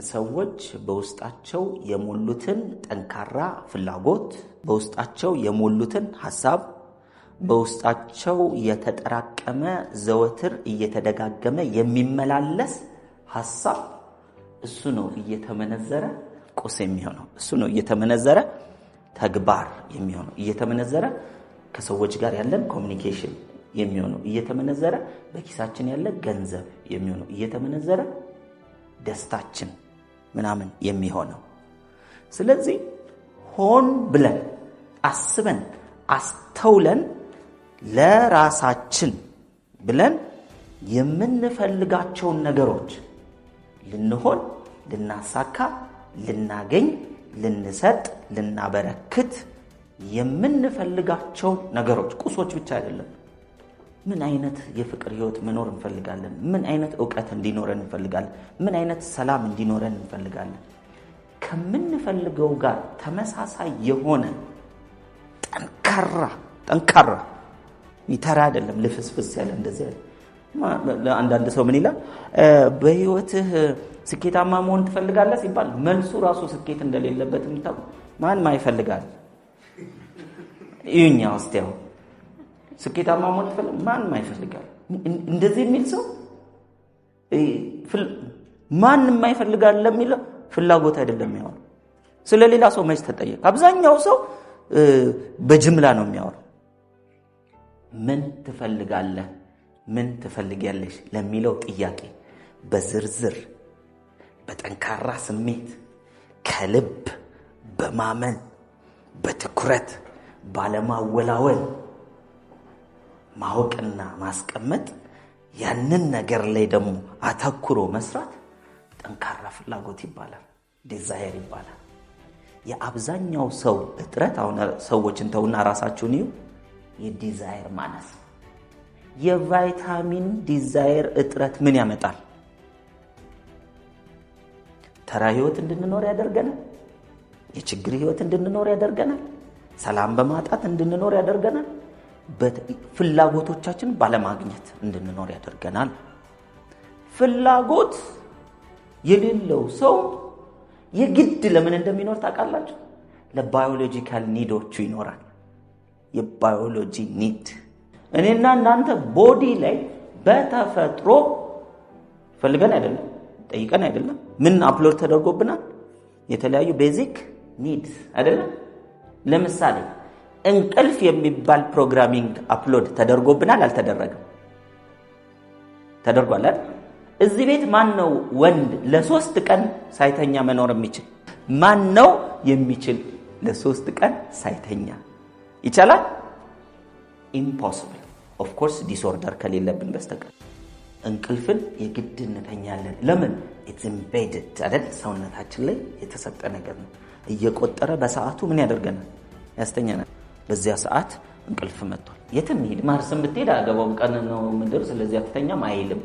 ሰዎች በውስጣቸው የሞሉትን ጠንካራ ፍላጎት፣ በውስጣቸው የሞሉትን ሐሳብ፣ በውስጣቸው የተጠራቀመ ዘወትር እየተደጋገመ የሚመላለስ ሐሳብ እሱ ነው እየተመነዘረ ቁስ የሚሆነው። እሱ ነው እየተመነዘረ ተግባር የሚሆነው። እየተመነዘረ ከሰዎች ጋር ያለን ኮሙኒኬሽን የሚሆነው። እየተመነዘረ በኪሳችን ያለ ገንዘብ የሚሆነው። እየተመነዘረ ደስታችን ምናምን የሚሆነው። ስለዚህ ሆን ብለን አስበን አስተውለን ለራሳችን ብለን የምንፈልጋቸውን ነገሮች ልንሆን፣ ልናሳካ፣ ልናገኝ፣ ልንሰጥ፣ ልናበረክት የምንፈልጋቸው ነገሮች ቁሶች ብቻ አይደለም። ምን አይነት የፍቅር ህይወት መኖር እንፈልጋለን? ምን አይነት ዕውቀት እንዲኖረን እንፈልጋለን? ምን አይነት ሰላም እንዲኖረን እንፈልጋለን? ከምንፈልገው ጋር ተመሳሳይ የሆነ ጠንካራ ይተራ አይደለም፣ ልፍስፍስ ያለ እንደዚህ ያለ። አንዳንድ ሰው ምን ይላል? በህይወትህ ስኬታማ መሆን ትፈልጋለህ ሲባል መልሱ ራሱ ስኬት እንደሌለበት የሚታወቅ ማን ይፈልጋል? ይሁኛ ወስቲያው ስኬታማ መሆን ትፈልጋለህ? ማን ይፈልጋል? እንደዚህ የሚል ሰው ማን ይፈልጋል ለሚለው ፍላጎት አይደለም ያው። ስለሌላ ሰው መች ተጠየቅ? አብዛኛው ሰው በጅምላ ነው የሚያወራው። ምን ትፈልጋለህ? ምን ትፈልጊያለሽ ለሚለው ጥያቄ በዝርዝር በጠንካራ ስሜት ከልብ በማመን በትኩረት ባለማወላወል ማወቅና ማስቀመጥ፣ ያንን ነገር ላይ ደግሞ አተኩሮ መስራት ጠንካራ ፍላጎት ይባላል፣ ዲዛየር ይባላል። የአብዛኛው ሰው እጥረት አሁን ሰዎችን ተውና ራሳችሁን ይዩ፣ የዲዛየር ማነስ። የቫይታሚን ዲዛየር እጥረት ምን ያመጣል? ተራ ህይወት እንድንኖር ያደርገናል። የችግር ህይወት እንድንኖር ያደርገናል። ሰላም በማጣት እንድንኖር ያደርገናል። ፍላጎቶቻችን ባለማግኘት እንድንኖር ያደርገናል። ፍላጎት የሌለው ሰው የግድ ለምን እንደሚኖር ታውቃላችሁ? ለባዮሎጂካል ኒዶቹ ይኖራል። የባዮሎጂ ኒድ እኔና እናንተ ቦዲ ላይ በተፈጥሮ ፈልገን አይደለም፣ ጠይቀን አይደለም። ምን አፕሎድ ተደርጎብናል? የተለያዩ ቤዚክ ኒድስ አይደለም። ለምሳሌ እንቅልፍ የሚባል ፕሮግራሚንግ አፕሎድ ተደርጎብናል? አልተደረገም? ተደርጓል አይደል? እዚህ ቤት ማን ነው ወንድ ለ3 ቀን ሳይተኛ መኖር የሚችል? ማን ነው የሚችል ለ3 ቀን ሳይተኛ? ይቻላል? ኢምፖሲብል። ኦፍ ኮርስ ዲስኦርደር ከሌለብን በስተቀር እንቅልፍን የግድ እንተኛለን። ለምን? ኢትስ ኢምቤድድ አይደል? ሰውነታችን ላይ የተሰጠ ነገር ነው። እየቆጠረ በሰዓቱ ምን ያደርገናል? ያስተኛናል። በዚያ ሰዓት እንቅልፍ መጥቷል። የትም ሄድ ማርስም ብትሄድ አገባው ቀን ነው ምድር፣ ስለዚህ አትተኛም አይልም።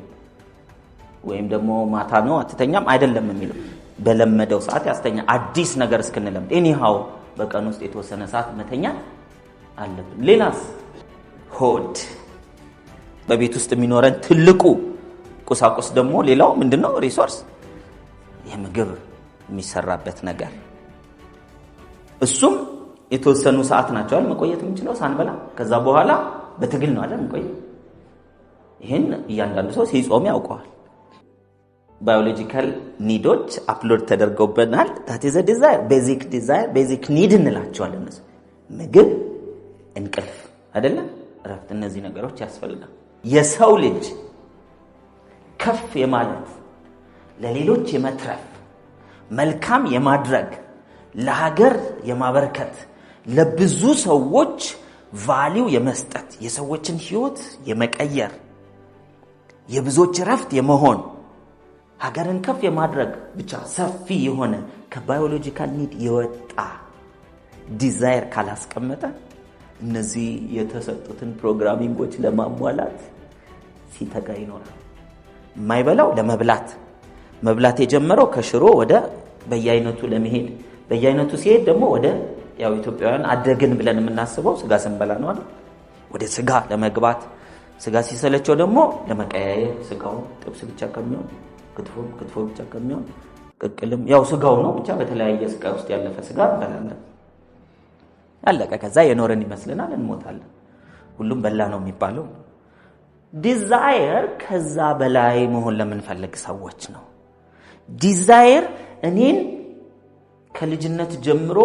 ወይም ደግሞ ማታ ነው አትተኛም አይደለም የሚለው። በለመደው ሰዓት ያስተኛ። አዲስ ነገር እስክንለምድ ኤኒሃው በቀን ውስጥ የተወሰነ ሰዓት መተኛ አለብን። ሌላስ? ሆድ በቤት ውስጥ የሚኖረን ትልቁ ቁሳቁስ ደግሞ ሌላው ምንድነው? ሪሶርስ፣ የምግብ የሚሰራበት ነገር። እሱም የተወሰኑ ሰዓት ናቸው አይደል መቆየት የምንችለው ሳንበላ። ከዛ በኋላ በትግል ነው አይደል መቆየት። ይሄን እያንዳንዱ ሰው ሲጾም ያውቀዋል። ባዮሎጂካል ኒዶች አፕሎድ ተደርገውብናል። that is a desire, basic need እንላቸዋለን። እነሱ ምግብ፣ እንቅልፍ አይደለም እረፍት፣ እነዚህ ነገሮች ያስፈልጋል። የሰው ልጅ ከፍ የማለት፣ ለሌሎች የመትረፍ፣ መልካም የማድረግ፣ ለሀገር የማበርከት፣ ለብዙ ሰዎች ቫልዩ የመስጠት፣ የሰዎችን ህይወት የመቀየር፣ የብዙዎች እረፍት የመሆን፣ ሀገርን ከፍ የማድረግ ብቻ ሰፊ የሆነ ከባዮሎጂካል ኒድ የወጣ ዲዛየር ካላስቀመጠ እነዚህ የተሰጡትን ፕሮግራሚንጎች ለማሟላት ሲተጋ ይኖራል። የማይበላው ለመብላት፣ መብላት የጀመረው ከሽሮ ወደ በየአይነቱ ለመሄድ፣ በየአይነቱ ሲሄድ ደግሞ ወደ ያው ኢትዮጵያውያን አደግን ብለን የምናስበው ስጋ ስንበላ ነው አይደል? ወደ ስጋ ለመግባት፣ ስጋ ሲሰለቸው ደግሞ ለመቀያየር፣ ስጋው ጥብስ ብቻ ከሚሆን ክትፎ ብቻ ከሚሆን ቅቅልም ያው ስጋው ነው ብቻ በተለያየ ስጋ ውስጥ ያለፈ ስጋ እንበላለን። አለቀ። ከዛ የኖረን ይመስልናል፣ እንሞታለን። ሁሉም በላ ነው የሚባለው። ዲዛየር ከዛ በላይ መሆን ለምንፈልግ ሰዎች ነው። ዲዛየር እኔን ከልጅነት ጀምሮ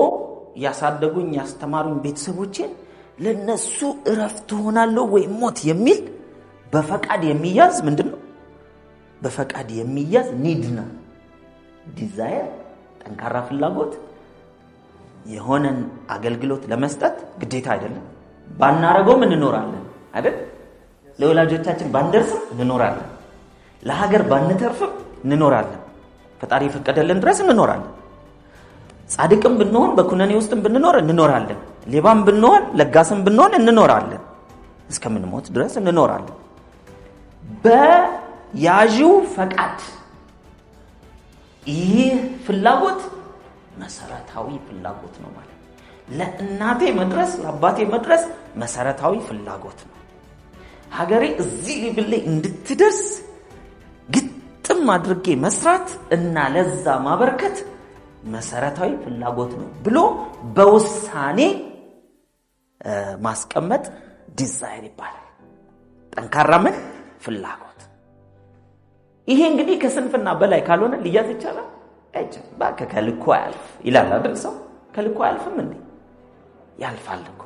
ያሳደጉኝ ያስተማሩኝ ቤተሰቦቼን ለነሱ እረፍት ሆናለሁ ወይ ሞት የሚል በፈቃድ የሚያዝ ምንድነው? በፈቃድ የሚያዝ ኒድ ነው። ዲዛየር ጠንካራ ፍላጎት የሆነን አገልግሎት ለመስጠት ግዴታ አይደለም። ባናረገውም እንኖራለን አይደል? ለወላጆቻችን ባንደርስም እንኖራለን። ለሀገር ባንተርፍም እንኖራለን። ፈጣሪ የፈቀደልን ድረስ እንኖራለን። ጻድቅም ብንሆን በኩነኔ ውስጥም ብንኖር እንኖራለን። ሌባም ብንሆን ለጋስም ብንሆን እንኖራለን። እስከምንሞት ድረስ እንኖራለን። በያዥው ፈቃድ ይህ ፍላጎት መሰረታዊ ፍላጎት ነው ማለት ለእናቴ መድረስ ለአባቴ መድረስ መሰረታዊ ፍላጎት ነው። ሀገሬ እዚህ ሌቭል ላይ እንድትደርስ ግጥም አድርጌ መስራት እና ለዛ ማበርከት መሰረታዊ ፍላጎት ነው ብሎ በውሳኔ ማስቀመጥ ዲዛይር ይባላል። ጠንካራ ምን ፍላጎት። ይሄ እንግዲህ ከስንፍና በላይ ካልሆነ ሊያዝ ይቻላል አይቻልም። ባከ ከልኩ አያልፍ ይላል አይደል? ሰው ከልኩ አያልፍም እንዴ? ያልፋል እኮ።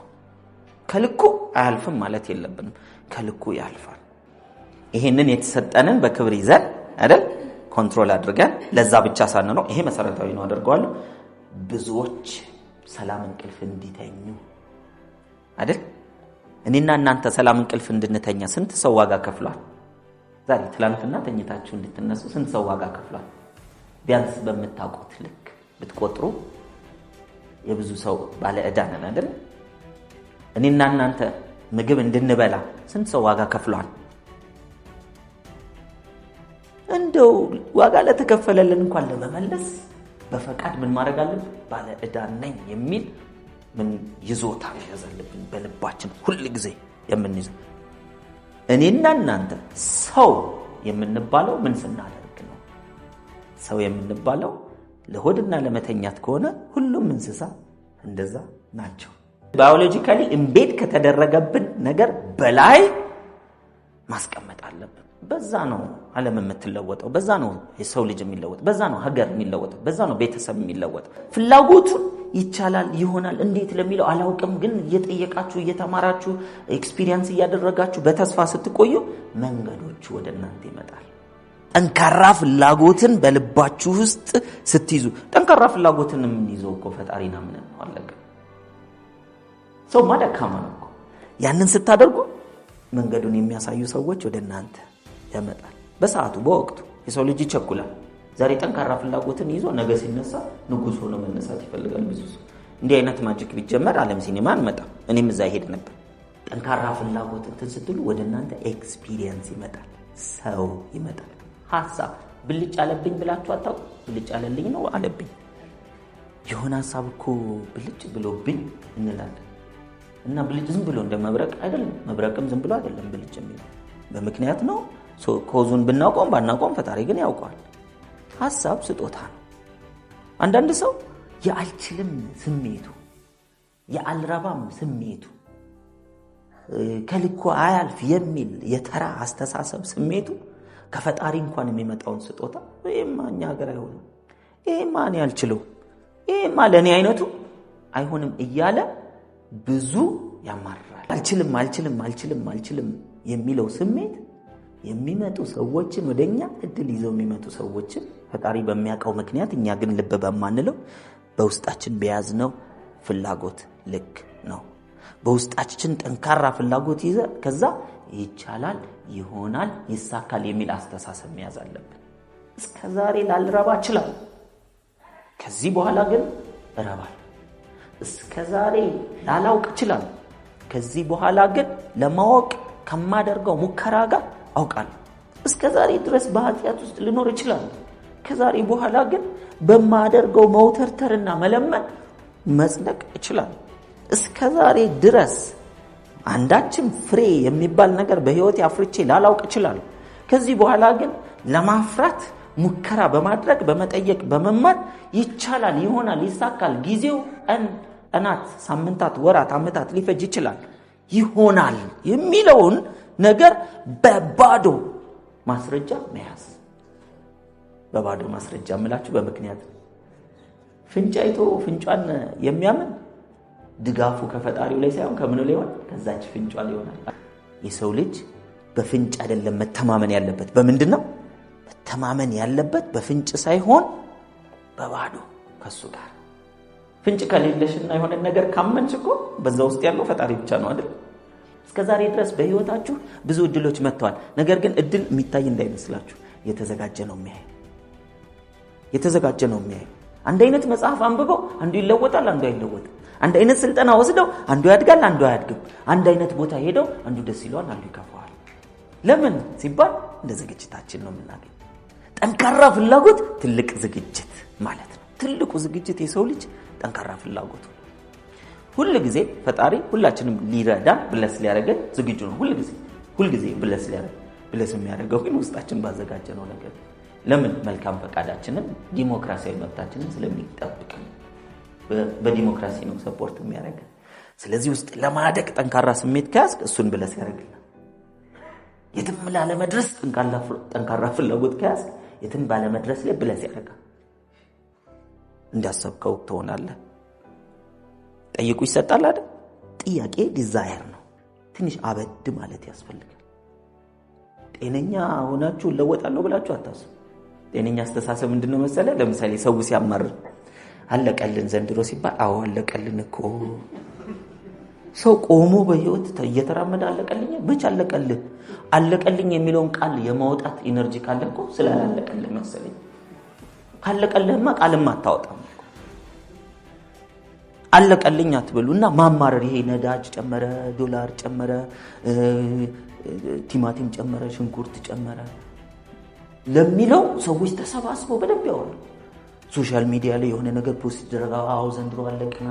ከልኩ አያልፍም ማለት የለብንም። ከልኩ ያልፋል። ይሄንን የተሰጠንን በክብር ይዘን አይደል ኮንትሮል አድርገን ለዛ ብቻ ሳንነው ይሄ መሰረታዊ ነው አድርገዋለሁ። ብዙዎች ሰላም እንቅልፍ እንዲተኙ አይደል? እኔና እናንተ ሰላም እንቅልፍ እንድንተኛ ስንት ሰው ዋጋ ከፍሏል? ዛሬ ትላንትና ተኝታችሁ እንድትነሱ ስንት ሰው ዋጋ ከፍሏል? ቢያንስ በመታቆት ልክ ብትቆጥሩ የብዙ ሰው ባለ ዕዳ ነን አይደል? እኔና እናንተ ምግብ እንድንበላ ስንት ሰው ዋጋ ከፍሏል? እንደው ዋጋ ለተከፈለልን እንኳን ለመመለስ በፈቃድ ምን ማድረግ አለብን? ባለ ዕዳ ነኝ የሚል ምን ይዞታ ያዘልብን በልባችን ሁሉ ጊዜ የምንይዘው። እኔና እናንተ ሰው የምንባለው ምን ስናደርግ ነው? ሰው የምንባለው ለሆድና ለመተኛት ከሆነ ሁሉም እንስሳ እንደዛ ናቸው። ባዮሎጂካሊ ኢምቤድ ከተደረገብን ነገር በላይ ማስቀመጥ አለብን። በዛ ነው ዓለም የምትለወጠው፣ በዛ ነው የሰው ልጅ የሚለወጥ፣ በዛ ነው ሀገር የሚለወጠው፣ በዛ ነው ቤተሰብ የሚለወጠው። ፍላጎቱን ይቻላል ይሆናል እንዴት ለሚለው አላውቅም፣ ግን እየጠየቃችሁ እየተማራችሁ ኤክስፒሪየንስ እያደረጋችሁ በተስፋ ስትቆዩ መንገዶቹ ወደ እናንተ ይመጣል። ጠንካራ ፍላጎትን በልባችሁ ውስጥ ስትይዙ፣ ጠንካራ ፍላጎትን የምንይዘው እኮ ፈጣሪና ምን ነው አለቀ። ሰው ማደካማ ነው እኮ። ያንን ስታደርጉ መንገዱን የሚያሳዩ ሰዎች ወደ እናንተ ያመጣል። በሰዓቱ በወቅቱ የሰው ልጅ ይቸኩላል። ዛሬ ጠንካራ ፍላጎትን ይዞ ነገ ሲነሳ ንጉስ ሆኖ መነሳት ይፈልጋል ብዙ ሰው። እንዲህ አይነት ማጂክ ቢጀመር ዓለም ሲኒማ አንመጣም። እኔም እዛ ሄድ ነበር። ጠንካራ ፍላጎትን ስትሉ ወደ እናንተ ኤክስፒሪየንስ ይመጣል፣ ሰው ይመጣል። ሐሳብ ብልጭ አለብኝ ብላችሁ አታውቁ? ብልጭ አለልኝ ነው አለብኝ። የሆነ ሐሳብ እኮ ብልጭ ብሎብኝ እንላለን። እና ብልጭ ዝም ብሎ እንደመብረቅ አይደለም። መብረቅም ዝም ብሎ አይደለም ብልጭ የሚለው በምክንያት ነው። ኮዙን ብናውቀውም ባናውቀውም ፈጣሪ ግን ያውቀዋል። ሐሳብ ስጦታ ነው። አንዳንድ ሰው የአልችልም ስሜቱ፣ የአልረባም ስሜቱ፣ ከልኩ አያልፍ የሚል የተራ አስተሳሰብ ስሜቱ ከፈጣሪ እንኳን የሚመጣውን ስጦታ ይሄማ እኛ ሀገር አይሆንም፣ ይሄማ እኔ አልችለው፣ ይሄማ ለእኔ አይነቱ አይሆንም እያለ ብዙ ያማራል። አልችልም አልችልም አልችልም አልችልም የሚለው ስሜት የሚመጡ ሰዎችን ወደኛ እድል ይዘው የሚመጡ ሰዎችን ፈጣሪ በሚያውቀው ምክንያት እኛ ግን ልብ በማንለው በውስጣችን በያዝነው ፍላጎት ልክ ነው። በውስጣችን ጠንካራ ፍላጎት ይዘ ከዛ ይቻላል፣ ይሆናል፣ ይሳካል የሚል አስተሳሰብ መያዝ አለብን። እስከዛሬ ላልረባ ይችላል፣ ከዚህ በኋላ ግን እረባለሁ። እስከዛሬ ላላውቅ ይችላል፣ ከዚህ በኋላ ግን ለማወቅ ከማደርገው ሙከራ ጋር አውቃለሁ። እስከዛሬ ድረስ በኃጢአት ውስጥ ልኖር ይችላል፣ ከዛሬ በኋላ ግን በማደርገው መውተርተርና መለመን መጽደቅ ይችላል። እስከዛሬ ድረስ አንዳችም ፍሬ የሚባል ነገር በህይወት አፍርቼ ላላውቅ ይችላል፣ ከዚህ በኋላ ግን ለማፍራት ሙከራ በማድረግ በመጠየቅ በመማር ይቻላል፣ ይሆናል፣ ይሳካል። ጊዜው ቀናት፣ ሳምንታት፣ ወራት፣ አመታት ሊፈጅ ይችላል። ይሆናል የሚለውን ነገር በባዶ ማስረጃ መያዝ። በባዶ ማስረጃ ምላችሁ በምክንያት ፍንጫይቶ ፍንጫን የሚያምን ድጋፉ ከፈጣሪው ላይ ሳይሆን ከምኑ ላይ ሆነ ከዛች ፍንጫ ላይ ሆነ። የሰው ልጅ በፍንጭ አይደለም መተማመን ያለበት። በምንድነው መተማመን ያለበት? በፍንጭ ሳይሆን በባዶ ከሱ ጋር። ፍንጭ ከሌለሽና የሆነ ነገር ካመንሽ እኮ በዛ ውስጥ ያለው ፈጣሪ ብቻ ነው አይደል? እስከዛሬ ድረስ በህይወታችሁ ብዙ እድሎች መጥተዋል። ነገር ግን እድል የሚታይ እንዳይመስላችሁ የተዘጋጀ ነው የሚያየው። የተዘጋጀ ነው የሚያየው። አንድ አይነት መጽሐፍ አንብበው አንዱ ይለወጣል፣ አንዱ አይለወጥም። አንድ አይነት ስልጠና ወስደው አንዱ ያድጋል፣ አንዱ አያድግም። አንድ አይነት ቦታ ሄደው አንዱ ደስ ይለዋል፣ አንዱ ይከፋዋል። ለምን ሲባል እንደ ዝግጅታችን ነው የምናገኘው። ጠንካራ ፍላጎት ትልቅ ዝግጅት ማለት ነው። ትልቁ ዝግጅት የሰው ልጅ ጠንካራ ፍላጎቱ። ሁሉ ጊዜ ፈጣሪ ሁላችንም ሊረዳን ብለስ ሊያደርገን ዝግጁ ነው። ሁሉ ጊዜ ብለስ የሚያደርገው ግን ውስጣችን ባዘጋጀነው ነገር። ለምን? መልካም ፈቃዳችንን ዲሞክራሲያዊ መብታችንን ስለሚጠብቅ በዲሞክራሲ ነው ሰፖርት የሚያደርገን። ስለዚህ ውስጥ ለማደግ ጠንካራ ስሜት ከያዝክ እሱን ብለስ ያደርግልናል። የትም ላለመድረስ ጠንካራ ፍላጎት ከያዝክ የትም ባለመድረስ ላይ ብለስ ያደርጋል። እንዳሰብከው ትሆናለህ። ጠይቁ ይሰጣል አይደል? ጥያቄ ዲዛየር ነው። ትንሽ አበድ ማለት ያስፈልጋል። ጤነኛ ሆናችሁ ለወጣለሁ ብላችሁ አታስቡ። ጤነኛ አስተሳሰብ ምንድነው መሰለ? ለምሳሌ ሰው ሲያማር አለቀልን ዘንድሮ ሲባል አዎ አለቀልን እኮ። ሰው ቆሞ በህይወት እየተራመደ አለቀልኝ ብቻ አለቀልኝ የሚለውን ቃል የማውጣት ኢነርጂ ካለ እኮ ስላላለቀልህ መሰለኝ። ካለቀልህማ ቃልም አታወጣም። አለቀልኝ አትበሉና ማማረር። ይሄ ነዳጅ ጨመረ፣ ዶላር ጨመረ፣ ቲማቲም ጨመረ፣ ሽንኩርት ጨመረ ለሚለው ሰዎች ተሰባስበው በደንብ ያወራሉ። ሶሻል ሚዲያ ላይ የሆነ ነገር ፖስት ይደረጋ፣ አዎ ዘንድሮ አለቀና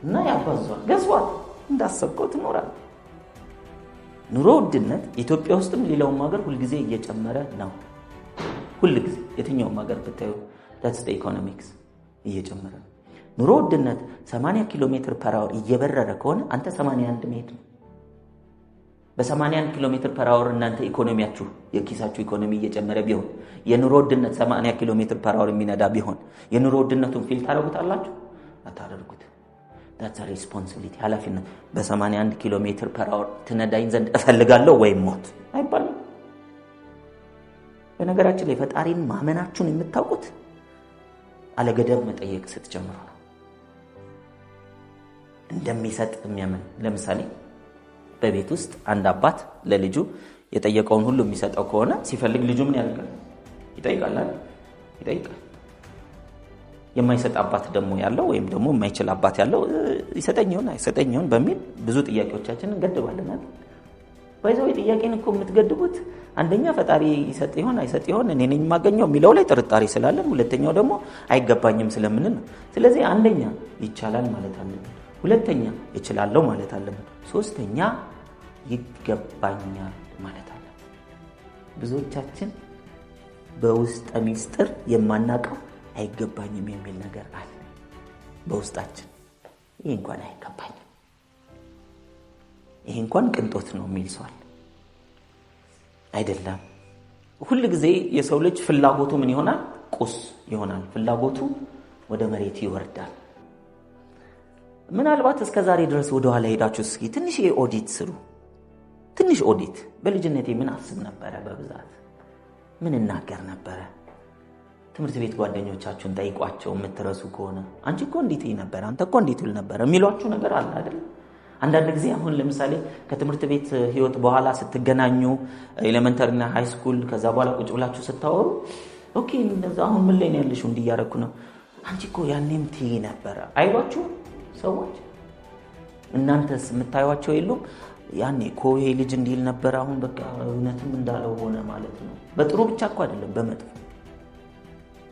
እና ያባዛል። ገዝዋት እንዳሰብከው ትኖራለህ። ኑሮ ውድነት ኢትዮጵያ ውስጥም ሌላውም ሀገር ሁልጊዜ እየጨመረ ነው። ሁልጊዜ የትኛውም ሀገር ብታዩ that's the economics እየጨመረ ነው። ኑሮ ውድነት 80 ኪሎ ሜትር ፐር አወር እየበረረ ከሆነ አንተ 81 ሜትር ነው። በ81 ኪሎ ሜትር ፐር አወር እናንተ ኢኮኖሚያችሁ የኪሳችሁ ኢኮኖሚ እየጨመረ ቢሆን የኑሮ ውድነት 80 ኪሎ ሜትር ፐር አወር የሚነዳ ቢሆን የኑሮ ውድነቱን ፊል ታደርጉታላችሁ? አታደርጉት። that's a responsibility ኃላፊነት። በ81 ኪሎ ሜትር ፐር አወር ትነዳኝ ዘንድ እፈልጋለሁ ወይም ሞት አይባልም። በነገራችን ላይ ፈጣሪን ማመናችሁን የምታውቁት አለገደብ መጠየቅ ስትጀምሩ ነው። እንደሚሰጥ የሚያምን ለምሳሌ በቤት ውስጥ አንድ አባት ለልጁ የጠየቀውን ሁሉ የሚሰጠው ከሆነ ሲፈልግ ልጁ ምን ያደርጋል? ይጠይቃል። የማይሰጥ አባት ደግሞ ያለው ወይም ደግሞ የማይችል አባት ያለው ይሰጠኝ ይሆን አይሰጠኝ ይሆን በሚል ብዙ ጥያቄዎቻችንን ገድባለን አይደል? ባይዘው ጥያቄን እኮ የምትገድቡት አንደኛ ፈጣሪ ይሰጥ ይሆን አይሰጥ ይሆን እኔ ነኝ የማገኘው የሚለው ላይ ጥርጣሬ ስላለን፣ ሁለተኛው ደግሞ አይገባኝም ስለምን ነው። ስለዚህ አንደኛ ይቻላል ማለት አለብን፣ ሁለተኛ እችላለሁ ማለት አለብን፣ ሶስተኛ ይገባኛል ማለት አለብን። ብዙዎቻችን በውስጥ ሚስጥር የማናቀው አይገባኝም የሚል ነገር አለ በውስጣችን። ይሄ እንኳን አይገባኝም፣ ይሄ እንኳን ቅንጦት ነው የሚል ሰው አለ አይደለም። ሁሉ ጊዜ የሰው ልጅ ፍላጎቱ ምን ይሆናል? ቁስ ይሆናል። ፍላጎቱ ወደ መሬት ይወርዳል። ምናልባት እስከዛሬ ድረስ ወደ ኋላ ሄዳችሁ እስኪ ትንሽ ኦዲት ስሩ። ትንሽ ኦዲት። በልጅነቴ ምን አስብ ነበረ? በብዛት ምን እናገር ነበረ? ትምህርት ቤት ጓደኞቻችሁን ጠይቋቸው የምትረሱ ከሆነ አንቺ እኮ እንዴት ነበር፣ አንተ እኮ እንዴት ይል ነበር የሚሏችሁ ነገር አለ አይደል? አንዳንድ ጊዜ አሁን ለምሳሌ ከትምህርት ቤት ህይወት በኋላ ስትገናኙ ኤሌመንተሪና ሃይ ስኩል ከዛ በኋላ ቁጭ ብላችሁ ስታወሩ ኦኬ እንደዛ አሁን ምን ላይ ነው ያለሽው እንዲያረኩ ነው አንቺ እኮ ያኔም ትይ ነበር አይሏችሁ ሰዎች? እናንተስ የምታዩዋቸው የሉም? ያኔ እኮ ይሄ ልጅ እንዲል ነበር አሁን በቃ እውነትም እንዳለው ሆነ ማለት ነው። በጥሩ ብቻ እኮ አይደለም በመጥፎ።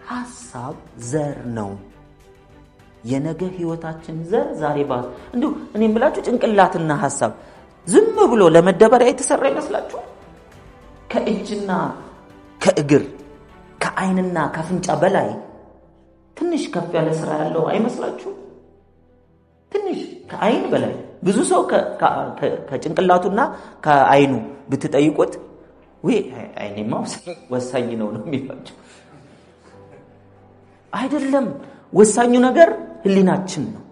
ሐሳብ ዘር ነው። የነገ ህይወታችን ዘር ዛሬ ባስ እንዴ እኔም ብላችሁ ጭንቅላትና ሐሳብ ዝም ብሎ ለመደበሪያ የተሰራ ይመስላችሁ? ከእጅና ከእግር ከአይንና ከፍንጫ በላይ ትንሽ ከፍ ያለ ስራ ያለው አይመስላችሁ? ትንሽ ከአይን በላይ ብዙ ሰው ከጭንቅላቱና ከአይኑ ብትጠይቁት ወይ አይኔማ ወሳኝ ነው የሚላቸው። አይደለም፣ ወሳኙ ነገር ህሊናችን ነው።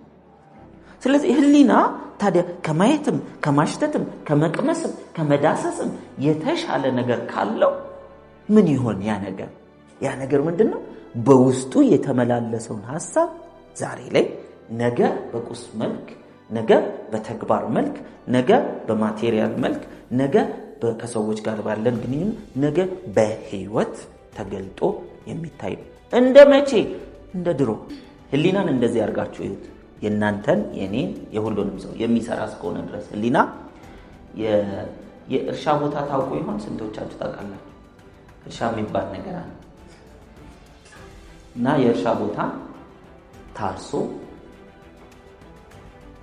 ስለዚህ ህሊና ታዲያ ከማየትም ከማሽተትም ከመቅመስም ከመዳሰስም የተሻለ ነገር ካለው ምን ይሆን ያ ነገር? ያ ነገር ምንድነው? በውስጡ የተመላለሰውን ሐሳብ ዛሬ ላይ ነገ በቁስ መልክ፣ ነገ በተግባር መልክ፣ ነገ በማቴሪያል መልክ፣ ነገ ከሰዎች ጋር ባለን ግንኙነት፣ ነገ በህይወት ተገልጦ የሚታይ እንደ መቼ? እንደ ድሮ። ህሊናን እንደዚህ አድርጋችሁ ይሁት። የእናንተን የኔን የሁሉንም ሰው የሚሰራ እስከሆነ ድረስ ህሊና የእርሻ ቦታ ታውቁ ይሆን? ስንቶቻችሁ ታውቃላችሁ? እርሻ የሚባል ነገር አለ እና የእርሻ ቦታ ታርሶ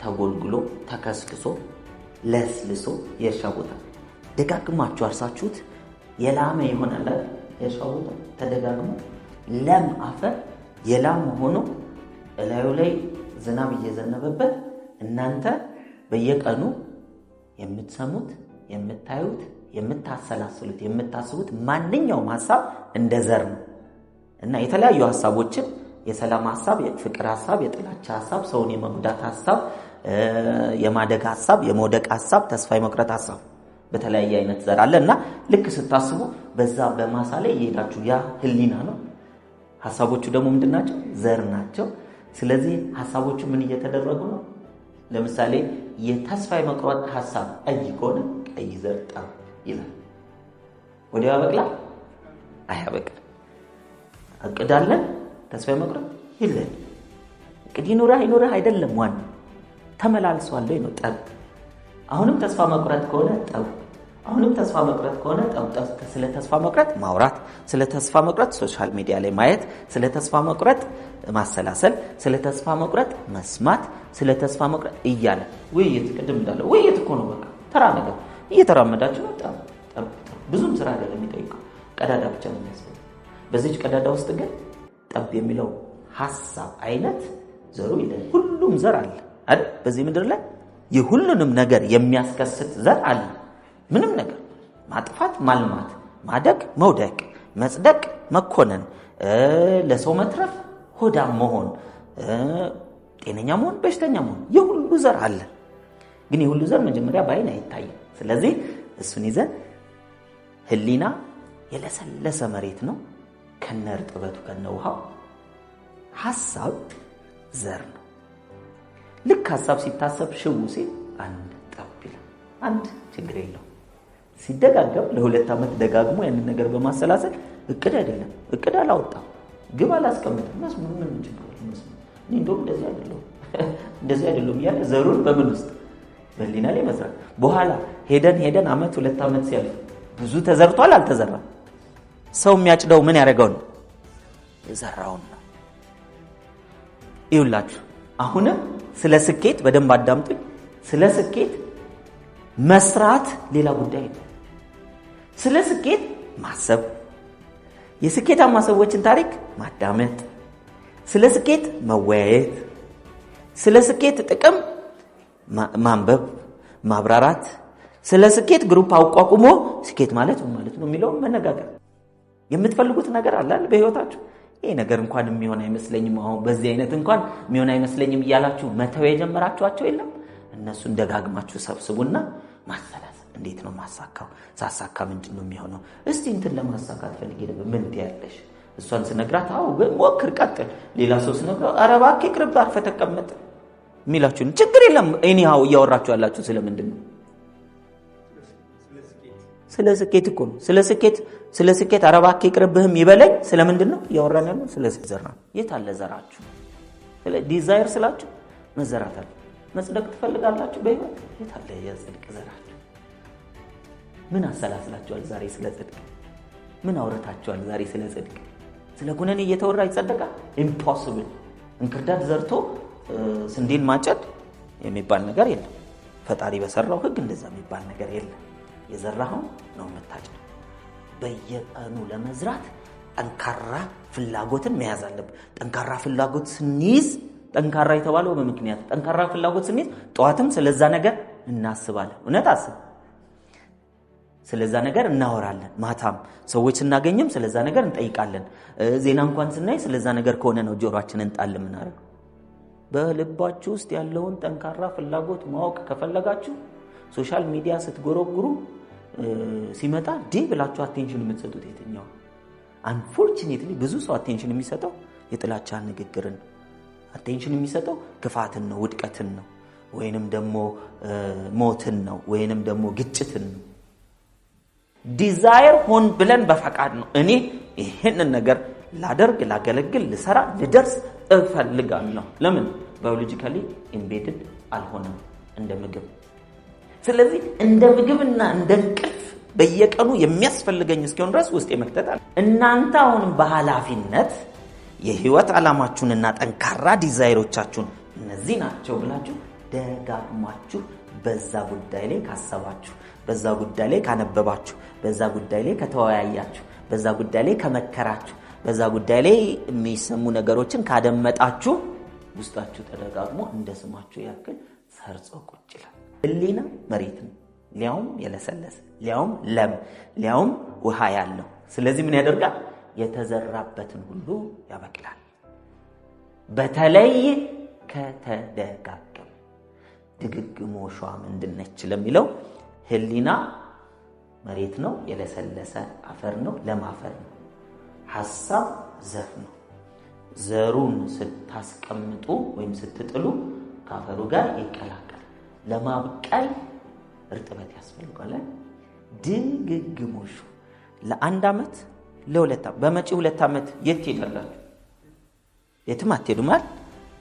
ተጎልግሎ ተከስክሶ ለስልሶ የእርሻ ቦታ ደጋግማችሁ አርሳችሁት የላመ ይሆናል። የእርሻ ቦታ ተደጋግሞ ለም አፈር የላም ሆኖ እላዩ ላይ ዝናብ እየዘነበበት እናንተ በየቀኑ የምትሰሙት፣ የምታዩት፣ የምታሰላስሉት፣ የምታስቡት ማንኛውም ሐሳብ እንደ ዘር ነው እና የተለያዩ ሐሳቦችን የሰላም ሐሳብ፣ የፍቅር ሐሳብ፣ የጥላቻ ሐሳብ፣ ሰውን የመጉዳት ሐሳብ፣ የማደግ ሐሳብ፣ የመውደቅ ሐሳብ፣ ተስፋ የመቁረጥ ሐሳብ በተለያየ አይነት ዘር አለ እና ልክ ስታስቡ በዛ በማሳ ላይ እየሄዳችሁ ያ ህሊና ነው። ሐሳቦቹ ደግሞ ምንድናቸው? ዘር ናቸው። ስለዚህ ሐሳቦቹ ምን እየተደረጉ ነው? ለምሳሌ የተስፋ የመቁረጥ ሐሳብ ቀይ ከሆነ ቀይ ዘር ጠብ ይላል። ወዲያው ያበቅላል? አያበቅልም። እቅዳለን ተስፋ የመቁረጥ ይላል። እቅድ ይኑርህ አይደለም፣ ዋና ተመላልሷል ወይ ነው ጠብ። አሁንም ተስፋ መቁረጥ ከሆነ ጠብ፣ አሁንም ተስፋ መቁረጥ ከሆነ ጠብ። ስለ ተስፋ መቁረጥ ማውራት፣ ስለ ተስፋ መቁረጥ ሶሻል ሚዲያ ላይ ማየት፣ ስለ ተስፋ መቁረጥ ማሰላሰል፣ ስለ ተስፋ መቁረጥ መስማት፣ ስለ ተስፋ መቁረጥ እያለ ውይይት፣ ቅድም እንዳለ ውይይት እኮ ነው። በቃ ተራ ነገር እየተራመዳችሁ ነው። ጠብ ብዙም ስራ አይደለም የሚጠይቀው፣ ቀዳዳ ብቻ ነው የሚያስፈልገው። በዚች ቀዳዳ ውስጥ ግን ጠብ የሚለው ሐሳብ አይነት ዘሩ ይላል። ሁሉም ዘር አለ አይደል? በዚህ ምድር ላይ የሁሉንም ነገር የሚያስከስት ዘር አለ። ምንም ነገር ማጥፋት፣ ማልማት፣ ማደግ፣ መውደቅ፣ መጽደቅ፣ መኮነን፣ ለሰው መትረፍ፣ ሆዳም መሆን፣ ጤነኛ መሆን፣ በሽተኛ መሆን የሁሉ ዘር አለ። ግን የሁሉ ዘር መጀመሪያ በአይን አይታይም። ስለዚህ እሱን ይዘን ህሊና የለሰለሰ መሬት ነው ከነ እርጥበቱ ከነ ውሃው። ሐሳብ ዘር ነው። ልክ ሐሳብ ሲታሰብ ሽው ሲል አንድ ጠብ ይላል። አንድ ችግር የለው። ሲደጋገም ለ2 ዓመት ደጋግሞ ያንን ነገር በማሰላሰል እቅድ አይደለም፣ እቅድ አላወጣም፣ ግብ አላስቀምጥም። መስሙር ምን ችግር መስሙር እኔ እንደውም እንደዚህ አይደለም እያለ ዘሩን በምን ውስጥ በህሊና ላይ መስራት። በኋላ ሄደን ዓመት 2 ዓመት ሲያልፍ ብዙ ተዘርቷል አልተዘራም? ሰው የሚያጭደው ምን ያደርገው ነው? የዘራውን ነው። ይውላችሁ አሁንም ስለ ስኬት በደንብ አዳምጡኝ። ስለ ስኬት መስራት ሌላ ጉዳይ ነው። ስለ ስኬት ማሰብ፣ የስኬታማ ሰዎችን ታሪክ ማዳመጥ፣ ስለ ስኬት መወያየት፣ ስለ ስኬት ጥቅም ማንበብ፣ ማብራራት፣ ስለ ስኬት ግሩፕ አቋቁሞ ስኬት ማለት ምን ማለት ነው የሚለው መነጋገር። የምትፈልጉት ነገር አለ በህይወታችሁ። ይሄ ነገር እንኳን የሚሆን አይመስለኝም፣ አሁን በዚህ አይነት እንኳን የሚሆን አይመስለኝም እያላችሁ መተው የጀመራችኋቸው የለም? እነሱን ደጋግማችሁ ሰብስቡና ማሰላሰል። እንዴት ነው ማሳካው? ሳሳካ ምንድን ነው የሚሆነው? እስቲ እንትን ለማሳካት ፈልጌ ነበር፣ ምን ትያለሽ? እሷን ስነግራት አው ሞክር፣ ቀጥል። ሌላ ሰው ስነግራት ኧረ እባክህ ይቅርብ፣ አርፈህ ተቀመጥ የሚላችሁን ችግር የለም። እኔው እያወራችሁ ያላችሁ ስለምንድን ነው? ስለ ስኬት እኮ ነው። ስለ ስኬት ኧረ እባክህ ይቅርብህም ይበለኝ። ስለምንድን ነው እያወራን ያለው? ስለ ዘር ነው። የት አለ ዘራችሁ? ስለ ዲዛይር ስላችሁ መዘራት አለ። መጽደቅ ትፈልጋላችሁ በህይወት? የት አለ የጽድቅ ዘራችሁ? ምን አሰላስላችኋል ዛሬ ስለ ጽድቅ? ምን አውርታችኋል ዛሬ ስለ ጽድቅ? ስለ ኩነኔ እየተወራ ይጸደቃል? ኢምፖሲብል። እንክርዳድ ዘርቶ ስንዴን ማጨድ የሚባል ነገር የለም። ፈጣሪ በሰራው ህግ እንደዛ የሚባል ነገር የለም። የዘራኸው ነው የምታጭደው። በየቀኑ ለመዝራት ጠንካራ ፍላጎትን መያዝ አለብን። ጠንካራ ፍላጎት ስንይዝ ጠንካራ የተባለው በምክንያት ጠንካራ ፍላጎት ስንይዝ ጠዋትም ስለዛ ነገር እናስባለን። እውነት አስብ ስለዛ ነገር እናወራለን። ማታም ሰዎች ስናገኝም ስለዛ ነገር እንጠይቃለን። ዜና እንኳን ስናይ ስለዛ ነገር ከሆነ ነው ጆሮአችንን ጣል የምናደርገው። በልባችሁ ውስጥ ያለውን ጠንካራ ፍላጎት ማወቅ ከፈለጋችሁ ሶሻል ሚዲያ ስትጎረጉሩ ሲመጣ ብላችሁ አቴንሽን የምትሰጡት የትኛው? አንፎርቹኔትሊ ብዙ ሰው አቴንሽን የሚሰጠው የጥላቻ ንግግርን ነው። አቴንሽን የሚሰጠው ክፋትን ነው፣ ውድቀትን ነው፣ ወይንም ደግሞ ሞትን ነው፣ ወይንም ደግሞ ግጭትን ነው። ዲዛየር ሆን ብለን በፈቃድ ነው እኔ ይሄንን ነገር ላደርግ፣ ላገለግል፣ ልሰራ፣ ልደርስ እፈልጋለሁ። ለምን? ባዮሎጂካሊ ኢምቤድድ አልሆነም እንደ ምግብ። ስለዚህ እንደ ምግብና እንደ እንቅልፍ በየቀኑ የሚያስፈልገኝ እስኪሆን ድረስ ውስጥ የመክተታል። እናንተ አሁንም በኃላፊነት የህይወት ዓላማችሁንና ጠንካራ ዲዛይሮቻችሁን እነዚህ ናቸው ብላችሁ ደጋግማችሁ በዛ ጉዳይ ላይ ካሰባችሁ፣ በዛ ጉዳይ ላይ ካነበባችሁ፣ በዛ ጉዳይ ላይ ከተወያያችሁ፣ በዛ ጉዳይ ላይ ከመከራችሁ፣ በዛ ጉዳይ ላይ የሚሰሙ ነገሮችን ካደመጣችሁ ውስጣችሁ ተደጋግሞ እንደ ስማችሁ ያክል ሰርጾ ቁጭ ይላል። ህሊና መሬት ነው፣ ሊያውም የለሰለሰ፣ ሊያውም ለም፣ ሊያውም ውሃ ያለው። ስለዚህ ምን ያደርጋል? የተዘራበትን ሁሉ ያበቅላል። በተለይ ከተደጋገመ። ድግግሞሿ ምንድነች ለሚለው ህሊና መሬት ነው፣ የለሰለሰ አፈር ነው፣ ለም አፈር ነው። ሐሳብ ዘር ነው። ዘሩን ስታስቀምጡ ወይም ስትጥሉ ከአፈሩ ጋር ይቀላቀላል። ለማብቀል እርጥበት ያስፈልጋል። ድግግሞሹ ለአንድ ዓመት ለሁለት ዓመት በመጪ 2 ዓመት የት ትሄዳላችሁ? የትም አትሄዱም አይደል?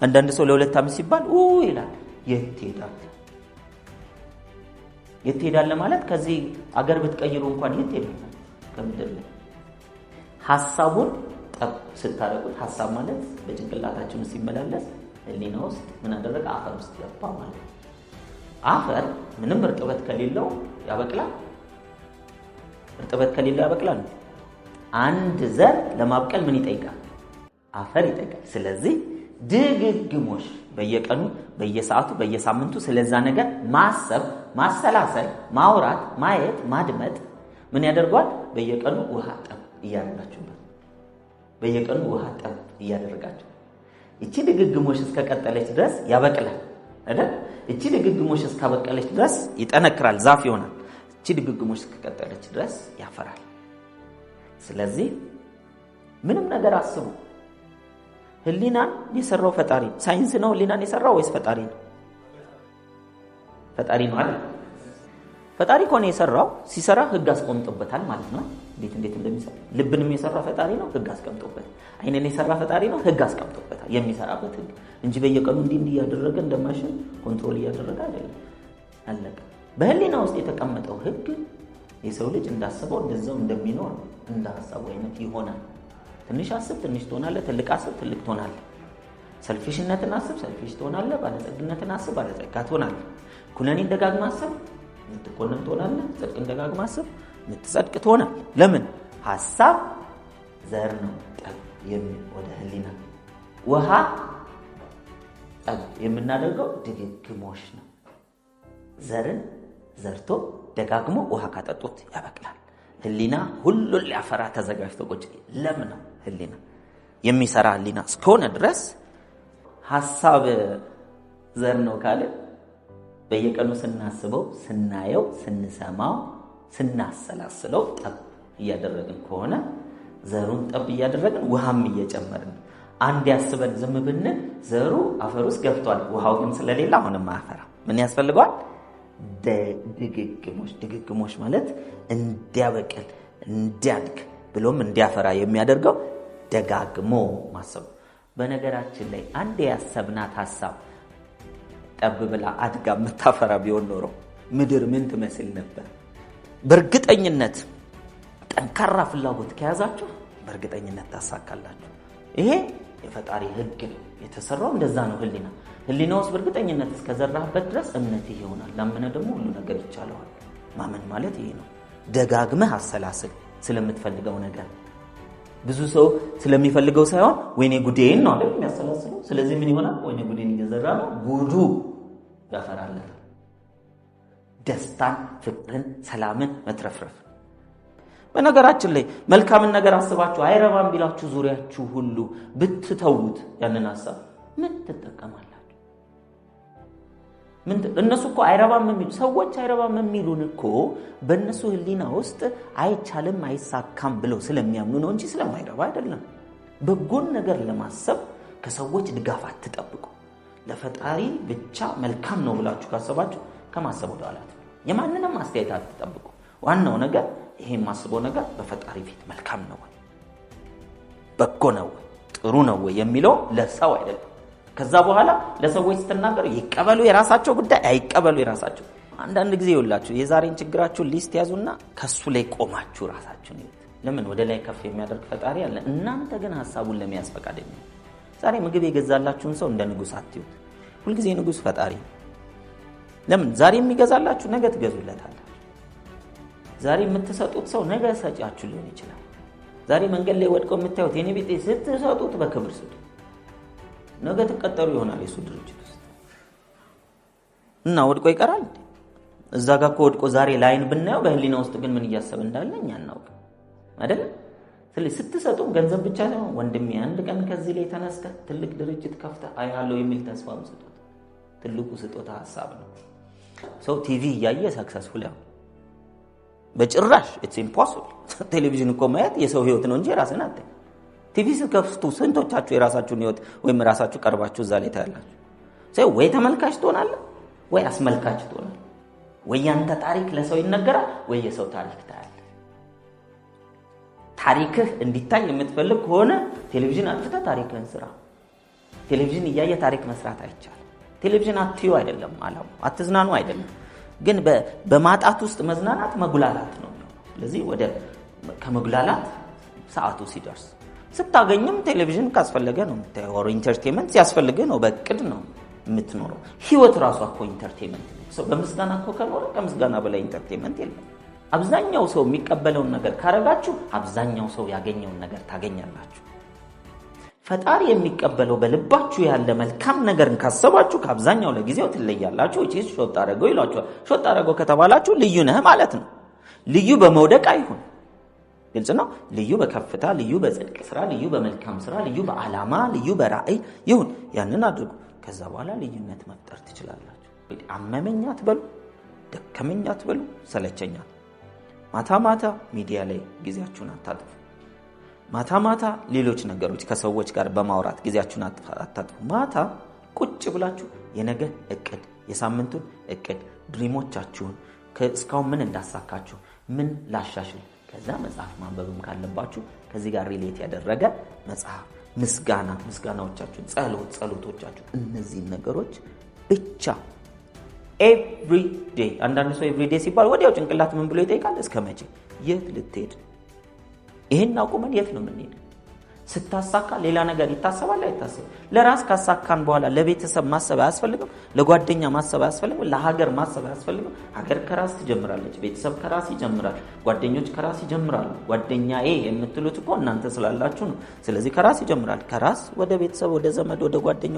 አንዳንድ ሰው ለ2 ዓመት ሲባል ይላል። የት ትሄዳለህ? የት ትሄዳለህ ማለት ከዚህ አገር ብትቀይሩ እንኳን የት ትሄዳለህ? ከምድር ላይ ሐሳቡን ጠብ ስታረቁት፣ ሐሳብ ማለት በጭንቅላታችን ሲመላለስ ህሊና ውስጥ ምን አደረገ? አፈር ውስጥ ገባ ማለት ነው። አፈር ምንም እርጥበት ከሌለው ያበቅላል? እርጥበት ከሌለው ያበቅላል? አንድ ዘር ለማብቀል ምን ይጠይቃል? አፈር ይጠይቃል። ስለዚህ ድግግሞሽ በየቀኑ፣ በየሰዓቱ፣ በየሳምንቱ ስለዛ ነገር ማሰብ፣ ማሰላሰል፣ ማውራት፣ ማየት፣ ማድመጥ ምን ያደርጋል? በየቀኑ ውሃ ጠብ እያደረጋችሁበት፣ በየቀኑ ውሃ ጠብ እያደረጋችሁ እቺ ድግግሞሽ እስከቀጠለች ድረስ ያበቅላል አይደል? እቺ ድግግሞሽ እስከበቀለች ድረስ ይጠነክራል፣ ዛፍ ይሆናል። እቺ ድግግሞሽ እስከቀጠለች ድረስ ያፈራል። ስለዚህ ምንም ነገር አስቡ። ህሊናን የሰራው ፈጣሪ ነው። ሳይንስ ነው ህሊናን የሰራው ወይስ ፈጣሪ ነው? ፈጣሪ ነው አይደል? ፈጣሪ ከሆነ የሰራው ሲሰራ ህግ አስቀምጦበታል ማለት ነው። እንዴት እንደሚሰራ ልብንም የሰራ ፈጣሪ ነው፣ ህግ አስቀምጦበታል። አይንን የሰራ ፈጣሪ ነው፣ ህግ አስቀምጦበታል። የሚሰራበት ህግ እንጂ በየቀኑ እንዲህ እያደረገ እንደማሽን ኮንትሮል እያደረገ አይደለም። አለቀ። በህሊና ውስጥ የተቀመጠው ህግ የሰው ልጅ እንዳሰበው እንደዛው እንደሚኖር እንደ ሐሳቡ አይነት ይሆናል። ትንሽ አስብ ትንሽ ትሆናለህ፣ ትልቅ አስብ ትልቅ ትሆናለህ። ሰልፊሽነትን አስብ ሰልፊሽ ትሆናለህ፣ ባለጸግነትን አስብ ባለጸጋ ትሆናለህ። ኩነኔን ደጋግማ አስብ ምትኮነን ትሆናለህ፣ ጽድቅን ደጋግማ አስብ ምትጸድቅ ትሆናለህ። ለምን? ሐሳብ ዘር ነው ጠብ ወደ ህሊና። ውሃ ጠብ የምናደርገው ድግግሞሽ ነው። ዘርን ዘርቶ ደጋግሞ ውሃ ካጠጡት ያበቅላል። ህሊና ሁሉን ሊያፈራ ተዘጋጅቶ ቁጭ ለም ነው። ህሊና የሚሰራ ህሊና እስከሆነ ድረስ ሐሳብ ዘር ነው ካለ በየቀኑ ስናስበው፣ ስናየው፣ ስንሰማው፣ ስናሰላስለው ጠብ እያደረግን ከሆነ ዘሩን ጠብ እያደረግን ውሃም እየጨመርን አንድ ያስበን ዝም ብንል ዘሩ አፈር ውስጥ ገብቷል። ውሃው ግን ስለሌለ አሁንም አያፈራ። ምን ያስፈልገዋል? ድግግሞሽ ማለት እንዲያበቅል፣ እንዲያድግ ብሎም እንዲያፈራ የሚያደርገው ደጋግሞ ማሰብ። በነገራችን ላይ አንድ ያሰብናት ሐሳብ ጠብ ብላ አድጋ የምታፈራ ቢሆን ኖሮ ምድር ምን ትመስል ነበር? በእርግጠኝነት ጠንካራ ፍላጎት ከያዛችሁ በእርግጠኝነት ታሳካላችሁ። ይሄ የፈጣሪ ህግ ነው። የተሰራው እንደዛ ነው። ህሊና ውስጥ በእርግጠኝነት እስከዘራህበት ድረስ እምነትህ ይሆናል። ላመነ ደግሞ ሁሉ ነገር ይቻለዋል። ማመን ማለት ይሄ ነው። ደጋግመህ አሰላስል ስለምትፈልገው ነገር። ብዙ ሰው ስለሚፈልገው ሳይሆን ወይኔ ጉዴን ነው አይደል የሚያሰላስለው። ስለዚህ ምን ይሆናል? ወይኔ ጉዴን እየዘራ ነው፣ ጉዱ ያፈራለታል። ደስታን፣ ፍቅርን፣ ሰላምን መትረፍረፍ። በነገራችን ላይ መልካምን ነገር አስባችሁ አይረባም ቢላችሁ ዙሪያችሁ ሁሉ ብትተውት ያንን ሐሳብ ምን ትጠቀማላችሁ? እነሱ እኮ አይረባም የሚሉ ሰዎች አይረባም የሚሉን እኮ በእነሱ ህሊና ውስጥ አይቻልም አይሳካም ብለው ስለሚያምኑ ነው እንጂ ስለማይረባ አይደለም። በጎን ነገር ለማሰብ ከሰዎች ድጋፍ አትጠብቁ። ለፈጣሪ ብቻ መልካም ነው ብላችሁ ካሰባችሁ ከማሰብ ወደ ኋላ የማንንም አስተያየት አትጠብቁ። ዋናው ነገር ይሄ የማስበው ነገር በፈጣሪ ፊት መልካም ነው ወይ፣ በጎ ነው ወይ፣ ጥሩ ነው ወይ የሚለው ለሰው አይደለም። ከዛ በኋላ ለሰዎች ስትናገሩ ይቀበሉ የራሳቸው ጉዳይ፣ አይቀበሉ የራሳቸው። አንዳንድ ጊዜ ይውላችሁ የዛሬን ችግራችሁን ሊስት ያዙና ከሱ ላይ ቆማችሁ ራሳችሁን ይዩት። ለምን ወደ ላይ ከፍ የሚያደርግ ፈጣሪ አለ። እናንተ ግን ሐሳቡን ለመያዝ ፈቃደኛ። ዛሬ ምግብ የገዛላችሁን ሰው እንደ ንጉስ አትዩት። ሁልጊዜ ንጉስ ፈጣሪ። ለምን ዛሬ የሚገዛላችሁ ነገ ትገዙለታላችሁ። ዛሬ የምትሰጡት ሰው ነገ ሰጪያችሁ ሊሆን ይችላል። ዛሬ መንገድ ላይ ወድቆ የምታዩት የኔ ቢጤ ስትሰጡት በክብር ስጡ። ነገ ተቀጠሩ ይሆናል የሱ ድርጅት ውስጥ እና ወድቆ ይቀራል። እዛ ጋር እኮ ወድቆ ዛሬ ላይን ብናየው በህሊና ውስጥ ግን ምን እያሰበ እንዳለ እኛ እናውቅ አይደል? ስለዚህ ስትሰጡም ገንዘብ ብቻ ሳይሆን ወንድሜ አንድ ቀን ከዚህ ላይ ተነስተህ ትልቅ ድርጅት ከፍተህ አያለው የሚል ተስፋም ስጡት። ትልቁ ስጦታ ሐሳብ ነው። ሰው ቲቪ እያየ ሰክሰስፉል ያው በጭራሽ ኢትስ ኢምፖሲብል። ቴሌቪዥን እኮ ማየት የሰው ህይወት ነው እንጂ ራስን አትይ። ቲቪ ስከፍቱ ስንቶቻችሁ የራሳችሁን ህይወት ወይም ራሳችሁ ቀርባችሁ እዛ ላይ ታያላችሁ? ሰው ወይ ተመልካች ትሆናለህ ወይ አስመልካች ትሆናለህ። ወይ ያንተ ታሪክ ለሰው ይነገራል ወይ የሰው ታሪክ ታያለህ። ታሪክህ እንዲታይ የምትፈልግ ከሆነ ቴሌቪዥን አጥፍተህ ታሪክህን ስራ። ቴሌቪዥን እያየ ታሪክ መስራት አይቻልም። ቴሌቪዥን አትዩ አይደለም አላው አትዝናኑ አይደለም፣ ግን በማጣት ውስጥ መዝናናት መጉላላት ነው። ስለዚህ ወደ ከመጉላላት ሰዓቱ ሲደርስ ስታገኝም ቴሌቪዥን ካስፈለገ ነው የምታየው። ኦር ኢንተርቴይንመንት ሲያስፈልግ ነው በእቅድ ነው የምትኖረው። ህይወት ራሷ እኮ ኢንተርቴይንመንት ነው። ሰው በምስጋና እኮ ከኖረ ከምስጋና በላይ ኢንተርቴይንመንት የለም። አብዛኛው ሰው የሚቀበለውን ነገር ካረጋችሁ አብዛኛው ሰው ያገኘውን ነገር ታገኛላችሁ። ፈጣሪ የሚቀበለው በልባችሁ ያለ መልካም ነገርን ካሰባችሁ ከአብዛኛው ለጊዜው ትለያላችሁ። እቺ ሾጥ አረገው ይሏችኋል። ሾጥ አረገው ከተባላችሁ ልዩ ነህ ማለት ነው። ልዩ በመውደቅ አይሁን፣ ግልጽ ነው። ልዩ በከፍታ፣ ልዩ በጽድቅ ስራ፣ ልዩ በመልካም ስራ፣ ልዩ በዓላማ፣ ልዩ በራእይ ይሁን። ያንን አድርጉ። ከዛ በኋላ ልዩነት መፍጠር ትችላላችሁ። አመመኝ አትበሉ፣ ደከመኝ አትበሉ፣ ሰለቸኝ። ማታ ማታ ሚዲያ ላይ ጊዜያችሁን አታጥፉ። ማታ ማታ ሌሎች ነገሮች ከሰዎች ጋር በማውራት ጊዜያችሁን አታጥፉ። ማታ ቁጭ ብላችሁ የነገ እቅድ፣ የሳምንቱን እቅድ፣ ድሪሞቻችሁን እስካሁን ምን እንዳሳካችሁ ምን ላሻሽል፣ ከዛ መጽሐፍ ማንበብም ካለባችሁ ከዚህ ጋር ሪሌት ያደረገ መጽሐፍ፣ ምስጋናዎቻችሁን፣ ጸሎቶቻችሁ፣ እነዚህ ነገሮች ብቻ ኤቭሪ ዴይ። አንዳንድ ሰው ኤቭሪ ዴይ ሲባል ወዲያው ጭንቅላት ምን ብሎ ይጠይቃል? እስከ መቼ? የት ልትሄድ? ይሄን አቁመን የት ነው የምንሄድ? ስታሳካ ሌላ ነገር ይታሰባል አይታሰብም? ለራስ ካሳካን በኋላ ለቤተሰብ ማሰብ አያስፈልግም? ለጓደኛ ማሰብ አያስፈልግም? ለሀገር ማሰብ አያስፈልግም? ሀገር ከራስ ትጀምራለች፣ ቤተሰብ ከራስ ይጀምራል፣ ጓደኞች ከራስ ይጀምራሉ። ጓደኛዬ የምትሉት እኮ እናንተ ስላላችሁ ነው። ስለዚህ ከራስ ይጀምራል። ከራስ ወደ ቤተሰብ፣ ወደ ዘመድ፣ ወደ ጓደኛ፣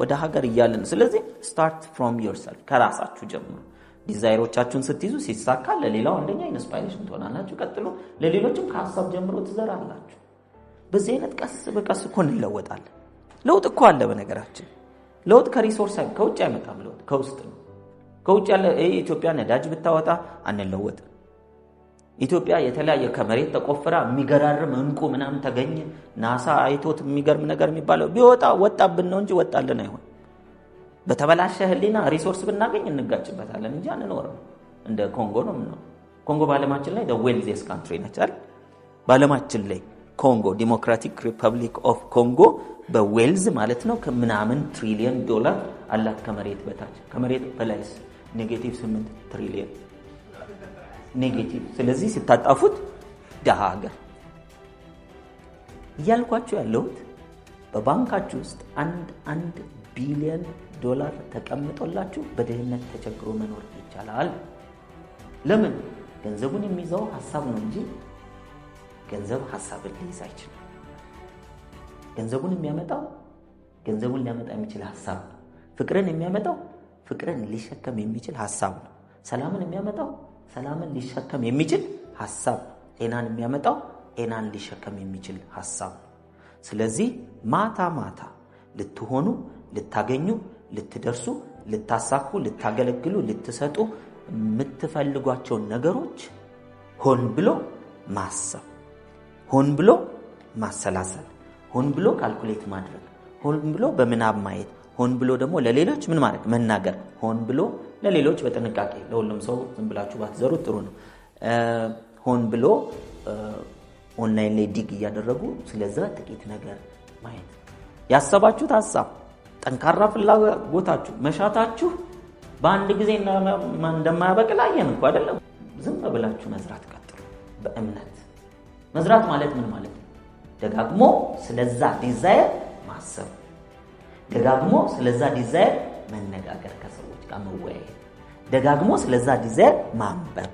ወደ ሀገር እያልን ስለዚህ ስታርት ፍሮም ዮርሰልፍ፣ ከራሳችሁ ጀምሩ። ዲዛይሮቻችሁን ስትይዙ ሲሳካ ለሌላው አንደኛ ኢንስፓይሬሽን ትሆናላችሁ። ቀጥሎ ለሌሎችም ከሀሳብ ጀምሮ ትዘራላችሁ። በዚህ አይነት ቀስ በቀስ እኮ እንለወጣለን። ለውጥ እኮ አለ። በነገራችን ለውጥ ከሪሶርስ ከውጭ አይመጣም። ለውጥ ከውስጥ ነው። ከውጭ ያለ ኢትዮጵያ ነዳጅ ብታወጣ አንለወጥም። ኢትዮጵያ የተለያየ ከመሬት ተቆፍራ የሚገራርም እንቁ ምናምን ተገኘ ናሳ አይቶት የሚገርም ነገር የሚባለው ቢወጣ ወጣብን ነው እንጂ ወጣልን አይሆን። በተበላሸ ህሊና ሪሶርስ ብናገኝ እንጋጭበታለን እንጂ አንኖርም። እንደ ኮንጎ ነው ምነው። ኮንጎ በዓለማችን ላይ the wealthiest country ነች አይደል? በዓለማችን ላይ ኮንጎ ዲሞክራቲክ ሪፐብሊክ ኦፍ ኮንጎ በዌልዝ ማለት ነው ከምናምን ትሪሊየን ዶላር አላት ከመሬት በታች። ከመሬት በላይስ -8 ትሪሊየን ኔጌቲቭ። ስለዚህ ሲታጣፉት ደሃ ሀገር እያልኳችሁ ያለሁት በባንካችሁ ውስጥ አንድ ቢሊየን ዶላር ተቀምጦላችሁ በድህነት ተቸግሮ መኖር ይቻላል። ለምን? ገንዘቡን የሚይዘው ሐሳብ ነው እንጂ ገንዘብ ሐሳብን ሊይዝ አይችልም። ገንዘቡን ሊያመጣ የሚችል ሐሳብ ነው። ፍቅርን የሚያመጣው ፍቅርን ሊሸከም የሚችል ሐሳብ ነው። ሰላምን የሚያመጣው ሰላምን ሊሸከም የሚችል ሐሳብ ነው። ጤናን የሚያመጣው ጤናን ሊሸከም የሚችል ሐሳብ ነው። ስለዚህ ማታ ልትሆኑ፣ ልታገኙ፣ ልትደርሱ፣ ልታሳኩ፣ ልታገለግሉ፣ ልትሰጡ የምትፈልጓቸው ነገሮች ሆን ብሎ ማሰብ፣ ሆን ብሎ ማሰላሰል፣ ሆን ብሎ ካልኩሌት ማድረግ፣ ሆን ብሎ በምናብ ማየት፣ ሆን ብሎ ደግሞ ለሌሎች ምን ማድረግ መናገር፣ ሆን ብሎ ለሌሎች በጥንቃቄ ለሁሉም ሰው ዝም ብላችሁ ባትዘሩት ጥሩ ነው። ሆን ብሎ ኦንላይን ላይ ዲግ እያደረጉ ስለዛ ጥቂት ነገር ማየት። ያሰባችሁት ሐሳብ፣ ጠንካራ ፍላጎታችሁ፣ መሻታችሁ በአንድ ጊዜ እንደማያበቅል አየን እኮ አይደለም። ዝም ብላችሁ መዝራት ቀጥሉ። በእምነት መዝራት ማለት ምን ማለት ነው? ደጋግሞ ስለዛ ዲዛይር ማሰብ፣ ደጋግሞ ስለዛ ዲዛይር መነጋገር፣ ከሰዎች ጋር መወያየት፣ ደጋግሞ ስለዛ ዲዛይር ማንበብ፣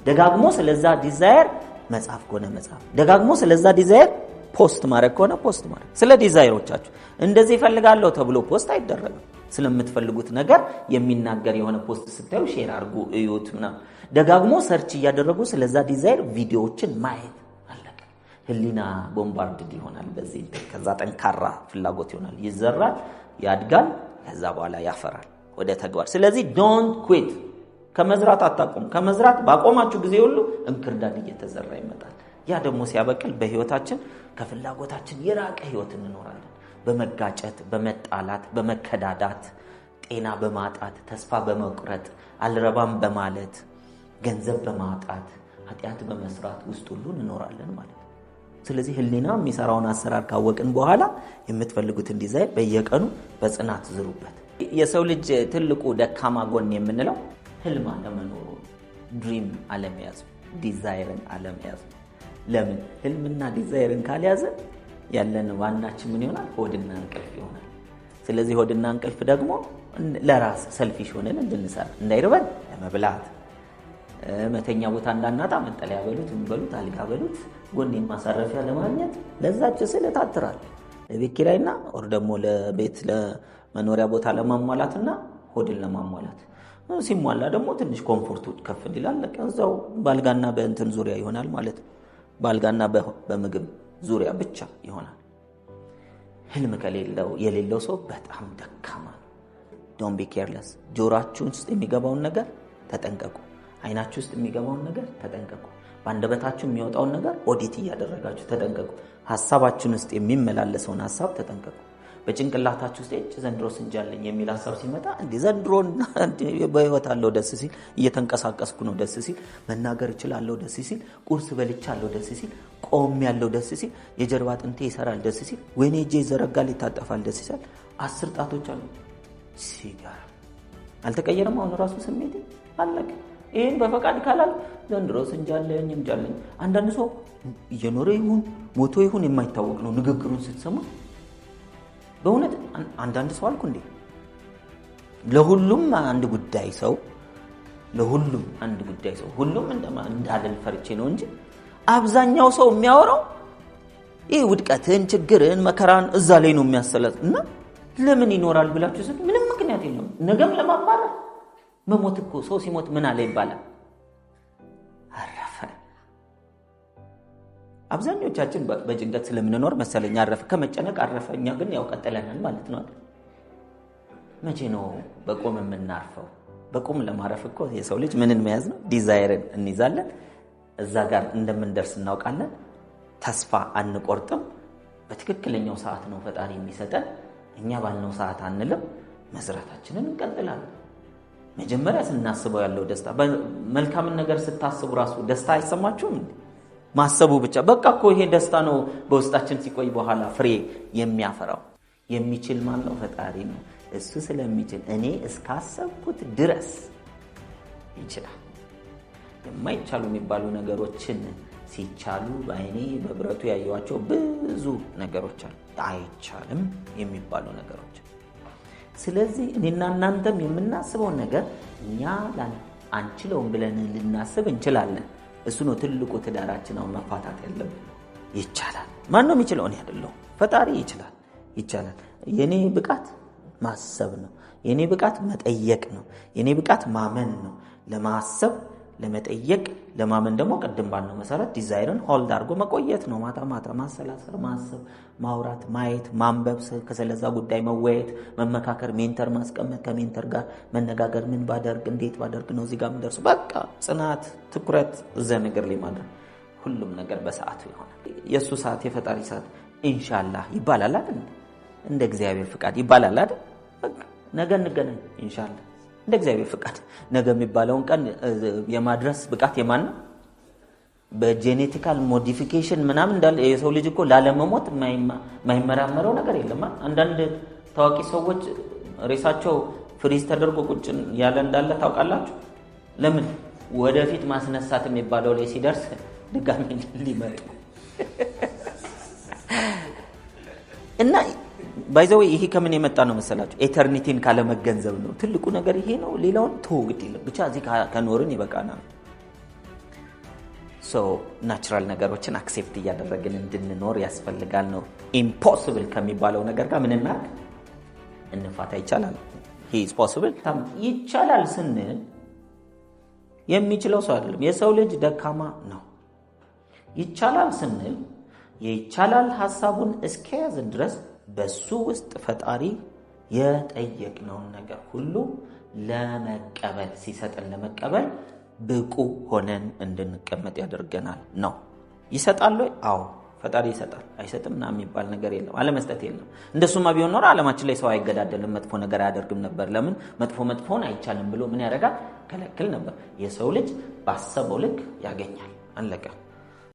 ደጋግሞ ስለዛ ዲዛይር መጻፍ ከሆነ መጻፍ፣ ደጋግሞ ስለዛ ዲዛይር ፖስት ማድረግ ከሆነ ፖስት ማድረግ። ስለ ዲዛይሮቻችሁ እንደዚህ እፈልጋለሁ ተብሎ ፖስት አይደረግም። ስለምትፈልጉት ነገር የሚናገር የሆነ ፖስት ስታዩ ሼር አድርጉ፣ እዩት ምናምን። ደጋግሞ ሰርች እያደረጉ ስለዛ ዲዛይር ቪዲዮዎችን ማየት አለቀ። ህሊና ቦምባርድ ይሆናል በዚህ። ከዛ ጠንካራ ፍላጎት ይሆናል፣ ይዘራል፣ ያድጋል፣ ከዛ በኋላ ያፈራል ወደ ተግባር። ስለዚህ ዶንት ኩዊት። ከመዝራት አታቆሙ። ከመዝራት ባቆማችሁ ጊዜ ሁሉ እንክርዳድ እየተዘራ ይመጣል። ያ ደግሞ ሲያበቅል በህይወታችን ከፍላጎታችን የራቀ ህይወት እንኖራለን። በመጋጨት፣ በመጣላት፣ በመከዳዳት፣ ጤና በማጣት፣ ተስፋ በመቁረጥ፣ አልረባም በማለት፣ ገንዘብ በማጣት፣ ኃጢአት በመስራት ውስጥ ሁሉ እንኖራለን ማለት ነው። ስለዚህ ህሊና የሚሰራውን አሰራር ካወቅን በኋላ የምትፈልጉትን ዲዛይን በየቀኑ በጽናት ዝሩበት። የሰው ልጅ ትልቁ ደካማ ጎን የምንለው ህልም አለመኖሩ፣ ድሪም አለመያዝ፣ ዲዛይርን አለመያዝ። ለምን? ህልምና ዲዛይርን ካልያዘ ያለን ዋናችን ምን ይሆናል? ሆድና እንቅልፍ ይሆናል። ስለዚህ ሆድና እንቅልፍ ደግሞ ለራስ ሰልፊሽ ሆነን እንድንሰራ፣ እንዳይርበን ለመብላት፣ መተኛ ቦታ እንዳናጣ መጠለያ በሉት፣ እንበሉት፣ አልጋ በሉት፣ ጎኔን ማሳረፊያ ለማግኘት ለዛች ስል ታትራል። ለቤት ኪራይና ወር ደግሞ ለቤት ለመኖሪያ ቦታ ለማሟላትና ሆድን ለማሟላት ሲሟላ ደግሞ ትንሽ ኮምፎርቱ ከፍ እንዲላል ለቀዛው ባልጋና በእንትን ዙሪያ ይሆናል ማለት ነው። ባልጋና በምግብ ዙሪያ ብቻ ይሆናል። ህልም የሌለው ሰው በጣም ደካማ ነው። ዶንት ቢ ኬርለስ። ጆሮአችሁ ውስጥ የሚገባውን ነገር ተጠንቀቁ። አይናችሁ ውስጥ የሚገባውን ነገር ተጠንቀቁ። በአንደበታችሁ የሚወጣውን ነገር ኦዲት እያደረጋችሁ ተጠንቀቁ። ሐሳባችሁን ውስጥ የሚመላለሰውን ሐሳብ ተጠንቀቁ። በጭንቅላታችሁ ውስጥ ዘንድሮ ስንጃለኝ የሚል ሐሳብ ሲመጣ እንዴ ዘንድሮ በህይወት አለው ደስ ሲል፣ እየተንቀሳቀስኩ ነው ደስ ሲል፣ መናገር እችላለሁ ደስ ሲል፣ ቁርስ በልቻለሁ ደስ ሲል፣ ቆም ያለው ደስ ሲል፣ የጀርባ አጥንቴ ይሰራል ደስ ሲል፣ ወይኔ እጄ ይዘረጋል ይታጠፋል ደስ ሲል፣ 10 ጣቶች አሉ ሲጋራ አልተቀየረም። አሁን ራሱ ስሜቴ አለቀ። ይሄን በፈቃድ ካላል ዘንድሮ ስንጃለኝ እንጃለኝ። አንዳንድ ሰው እየኖረ ይሁን ሞቶ ይሁን የማይታወቅ ነው ንግግሩን ስትሰማ። በእውነት አንዳንድ ሰው አልኩ እንዴ ለሁሉም አንድ ጉዳይ ሰው ሁሉም እንዳልል ፈርቼ ነው እንጂ አብዛኛው ሰው የሚያወራው ይሄ ውድቀትን፣ ችግርን፣ መከራን እዛ ላይ ነው የሚያሰላት። እና ለምን ይኖራል ብላችሁ ስት ምንም ምክንያት የለም። ነገም ለማባረር መሞት እኮ ሰው ሲሞት ምን አለ ይባላል። አረፈ። አብዛኞቻችን በጭንቀት ስለምንኖር መሰለኝ አረፈ። ከመጨነቅ አረፈ። እኛ ግን ያው ቀጥለናል ማለት ነው። መቼ ነው በቁም የምናርፈው? በቁም ለማረፍ እኮ የሰው ልጅ ምንን መያዝ ነው? ዲዛይርን እንይዛለን። እዛ ጋር እንደምንደርስ እናውቃለን። ተስፋ አንቆርጥም። በትክክለኛው ሰዓት ነው ፈጣሪ የሚሰጠን። እኛ ባልነው ሰዓት አንልም። መዝራታችንን እንቀጥላለን። መጀመሪያ ስናስበው ያለው ደስታ፣ መልካምን ነገር ስታስቡ ራሱ ደስታ አይሰማችሁም? ማሰቡ ብቻ በቃ እኮ ይሄ ደስታ ነው በውስጣችን ሲቆይ በኋላ ፍሬ የሚያፈራው። የሚችል ማን ነው? ፈጣሪ ነው። እሱ ስለሚችል እኔ እስካሰብኩት ድረስ ይችላል። የማይቻሉ የሚባሉ ነገሮችን ሲቻሉ በአይኔ በብረቱ ያየዋቸው ብዙ ነገሮች አሉ። አይቻልም የሚባሉ ነገሮች። ስለዚህ እኔና እናንተም የምናስበው ነገር እኛ አንችለውም ብለን ልናስብ እንችላለን። እሱ ነው ትልቁ ትዳራችን አሁን መፋታት ያለብን። ይቻላል። ማን ነው የሚችለው? እኔ አይደለሁም። ፈጣሪ ይችላል። ይቻላል። የኔ ብቃት ማሰብ ነው። የኔ ብቃት መጠየቅ ነው። የኔ ብቃት ማመን ነው። ለማሰብ፣ ለመጠየቅ፣ ለማመን ደግሞ ቅድም ባልነው መሰረት ዲዛይርን ሆልድ አድርጎ መቆየት ነው። ማታ ማታ ማሰላሰል፣ ማሰብ፣ ማውራት፣ ማየት፣ ማንበብ፣ ስለዛ ጉዳይ መወያየት፣ መመካከር፣ ሜንተር ማስቀመጥ፣ ከሜንተር ጋር መነጋገር፣ ምን ባደርግ እንዴት ባደርግ ነው እዚህ ጋር የምደርሱ። በቃ ጽናት፣ ትኩረት እዛ ነገር ላይ ማድረግ። ሁሉም ነገር በሰዓቱ ይሆናል። የእሱ ሰዓት የፈጣሪ ሰዓት ኢንሻአላህ ይባላል አይደል? እንደ እግዚአብሔር ፍቃድ ይባላል አይደል? በቃ ነገ እንገናኝ ኢንሻአላህ እንደ እግዚአብሔር ፍቃድ። ነገ የሚባለውን ቀን የማድረስ ብቃት የማን ነው? በጄኔቲካል ሞዲፊኬሽን ምናምን እንዳለ የሰው ልጅ እኮ ላለመሞት የማይመራመረው ነገር የለም። አንዳንድ ታዋቂ ሰዎች ሬሳቸው ፍሪዝ ተደርጎ ቁጭ ያለ እንዳለ ታውቃላችሁ። ለምን? ወደፊት ማስነሳት የሚባለው ላይ ሲደርስ ድጋሚ ሊመጡ እና ባይዘው ይሄ ከምን የመጣ ነው መሰላችሁ? ኤተርኒቲን ካለመገንዘብ ነው። ትልቁ ነገር ይሄ ነው። ሌላውን ተውግድ የለም። ብቻ እዚህ ከኖርን ይበቃናል። ናቹራል ነገሮችን አክሴፕት እያደረግን እንድንኖር ያስፈልጋል ነው። ኢምፖሲብል ከሚባለው ነገር ጋር ምን እናድርግ? እንፋታ። ይቻላል። ሂ ኢዝ ፖሲብል። ይቻላል ስንል የሚችለው ሰው አይደለም። የሰው ልጅ ደካማ ነው። ይቻላል ስንል የይቻላል ሐሳቡን እስከያዝን ድረስ በሱ ውስጥ ፈጣሪ የጠየቅነውን ነገር ሁሉ ለመቀበል ሲሰጠን ለመቀበል ብቁ ሆነን እንድንቀመጥ ያደርገናል ነው። ይሰጣል ወይ? አዎ ፈጣሪ ይሰጣል። አይሰጥም ና የሚባል ነገር የለም። አለመስጠት የለም። እንደሱማ ቢሆን ኖሮ ዓለማችን ላይ ሰው አይገዳደልም፣ መጥፎ ነገር አያደርግም ነበር። ለምን? መጥፎን አይቻልም ብሎ ምን ያደርጋል? ከለክል ነበር። የሰው ልጅ ባሰበው ልክ ያገኛል። አለቀ።